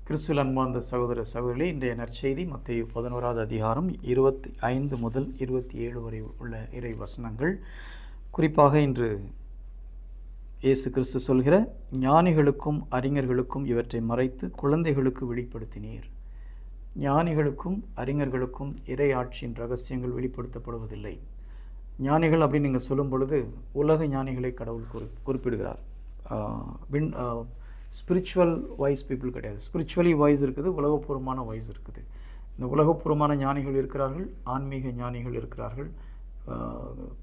கிறிஸ்துவில் அன்பார்ந்த சகோதர சகோதரிகளே, இன்றைய நற்செய்தி மத்தேயு 11வது அதிகாரம் 25 முதல் 27 வரை உள்ள இறை வசனங்கள். குறிப்பாக இன்று இயேசு கிறிஸ்து சொல்கிற, ஞானிகளுக்கும் அறிஞர்களுக்கும் இவற்றை மறைத்து குழந்தைகளுக்கு வெளிப்படுத்தினீர். ஞானிகளுக்கும் அறிஞர்களுக்கும் இறை ஆட்சியின் ரகசியங்கள் வெளிப்படுத்தப்படுவதில்லை. ஞானிகள் அப்படின்னு நீங்கள் சொல்லும் பொழுது உலக ஞானிகளை கடவுள் குறிப்பிடுகிறார். ஸ்பிரிச்சுவல் வைஸ் பீப்புள் கிடையாது. ஸ்பிரிச்சுவலி வைஸ் இருக்குது, உலகப்பூர்வமான வைஸ் இருக்குது. இந்த உலகப்பூர்வமான ஞானிகள் இருக்கிறார்கள், ஆன்மீக ஞானிகள் இருக்கிறார்கள்,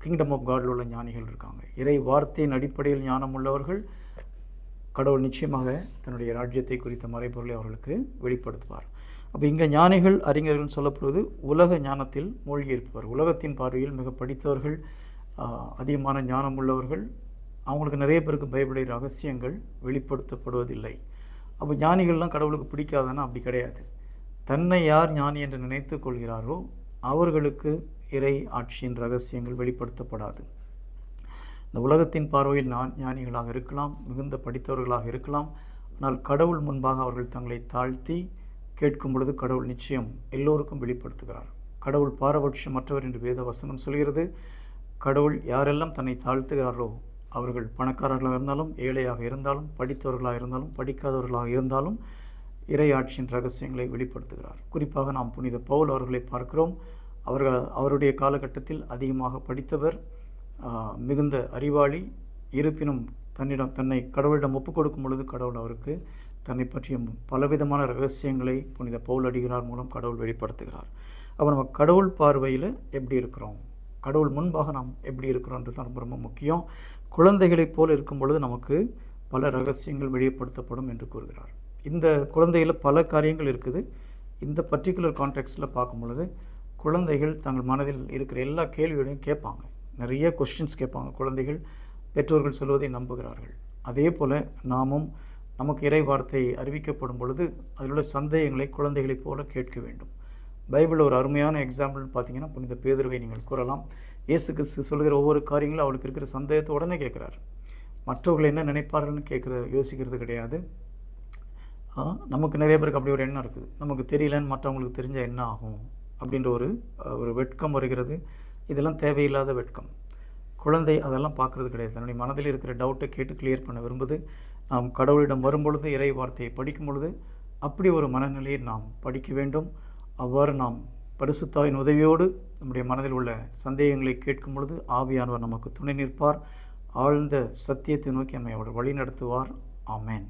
கிங்டம் ஆஃப் காடில் உள்ள ஞானிகள் இருக்காங்க. இறை வார்த்தையின் அடிப்படையில் ஞானம் உள்ளவர்கள் கடவுள் நிச்சயமாக தன்னுடைய ராஜ்யத்தை குறித்த மறைபொருளை அவர்களுக்கு வெளிப்படுத்துவார். அப்போ இங்கே ஞானிகள் அறிஞர்கள் சொல்லப்படுவது உலக ஞானத்தில் மூழ்கியிருப்பவர், உலகத்தின் பார்வையில் மிக படித்தவர்கள், அதிகமான ஞானம் உள்ளவர்கள். அவங்களுக்கு நிறைய பேருக்கு பைபிளுடைய ரகசியங்கள் வெளிப்படுத்தப்படுவதில்லை. அப்போ ஞானிகள்லாம் கடவுளுக்கு பிடிக்காதுன்னா அப்படி கிடையாது. தன்னை யார் ஞானி என்று நினைத்து கொள்கிறாரோ அவர்களுக்கு இறை ஆட்சியின் ரகசியங்கள் வெளிப்படுத்தப்படாது. இந்த உலகத்தின் பார்வையில் ஞானிகளாக இருக்கலாம், மிகுந்த படித்தவர்களாக இருக்கலாம். ஆனால் கடவுள் முன்பாக அவர்கள் தங்களை தாழ்த்தி கேட்கும் பொழுது கடவுள் நிச்சயம் எல்லோருக்கும் வெளிப்படுத்துகிறார். கடவுள் பாரபட்சமற்றவர் என்று வேத வசனம் சொல்கிறது. கடவுள் யாரெல்லாம் தன்னை தாழ்த்துகிறாரோ அவர்கள் பணக்காரர்களாக இருந்தாலும், ஏழையாக இருந்தாலும், படித்தவர்களாக இருந்தாலும், படிக்காதவர்களாக இருந்தாலும் இறை ஆட்சியின் ரகசியங்களை வெளிப்படுத்துகிறார். குறிப்பாக நாம் புனித பவுல் அவர்களை பார்க்கிறோம். அவருடைய காலகட்டத்தில் அதிகமாக படித்தவர், மிகுந்த அறிவாளி. இருப்பினும் தன்னை கடவுளிடம் ஒப்புக் கொடுக்கும் பொழுது கடவுள் அவருக்கு தன்னை பற்றிய பலவிதமான ரகசியங்களை புனித பவுல் அடிகளார் மூலம் கடவுள் வெளிப்படுத்துகிறார். அப்போ நம்ம கடவுள் பார்வையில் எப்படி இருக்கிறோம், கடவுள் முன்பாக நாம் எப்படி இருக்கிறோன்றது தான் ரொம்ப முக்கியம். குழந்தைகளைப் போல் இருக்கும் பொழுது நமக்கு பல ரகசியங்கள் வெளிப்படுத்தப்படும் என்று கூறுகிறார். இந்த குழந்தையில் பல காரியங்கள் இருக்குது. இந்த பர்டிகுலர் கான்டெக்ஸ்டில் பார்க்கும் பொழுது குழந்தைகள் தங்கள் மனதில் இருக்கிற எல்லா கேள்விகளையும் கேட்பாங்க. நிறைய கொஸ்டின்ஸ் கேட்பாங்க. குழந்தைகள் பெற்றோர்கள் சொல்வதை நம்புகிறார்கள். அதே போல் நாமும் நமக்கு இறை வார்த்தை அறிவிக்கப்படும் பொழுது அதில் உள்ள சந்தேகங்களை குழந்தைகளைப் போல கேட்க வேண்டும். பைபிள் ஒரு அருமையான எக்ஸாம்பிள் பார்த்தீங்கன்னா புனித பேதுருவை நீங்கள் கூறலாம். இயேசு கிறிஸ்து சொல்கிற ஒவ்வொரு காரியங்களும் அவளுக்கு இருக்கிற சந்தேகத்தை உடனே கேட்குறாரு. மற்றவர்கள் என்ன நினைப்பார்கள்னு யோசிக்கிறது கிடையாது. நமக்கு நிறைய பேருக்கு அப்படி ஒரு எண்ணம் இருக்குது. நமக்கு தெரியலன்னு மற்றவங்களுக்கு தெரிஞ்சால் என்ன ஆகும் அப்படின்ற ஒரு வெட்கம் வருகிறது. இதெல்லாம் தேவையில்லாத வெட்கம். குழந்தை அதெல்லாம் பார்க்குறது கிடையாது. தன்னுடைய மனதில் இருக்கிற டவுட்டை கேட்டு கிளியர் பண்ண விரும்புது. நாம் கடவுளிடம் வரும்பொழுது, இறை வார்த்தையை படிக்கும் பொழுது அப்படி ஒரு மனநிலையை நாம் படிக்க வேண்டும். அவ்வாறு நாம் பரிசுத்தாவின் உதவியோடு நம்முடைய மனதில் உள்ள சந்தேகங்களை கேட்கும் பொழுது ஆவியானவர் நமக்கு துணை நிற்பார். ஆழ்ந்த சத்தியத்தை நோக்கி நம்மை அவர் வழி நடத்துவார். ஆமென்.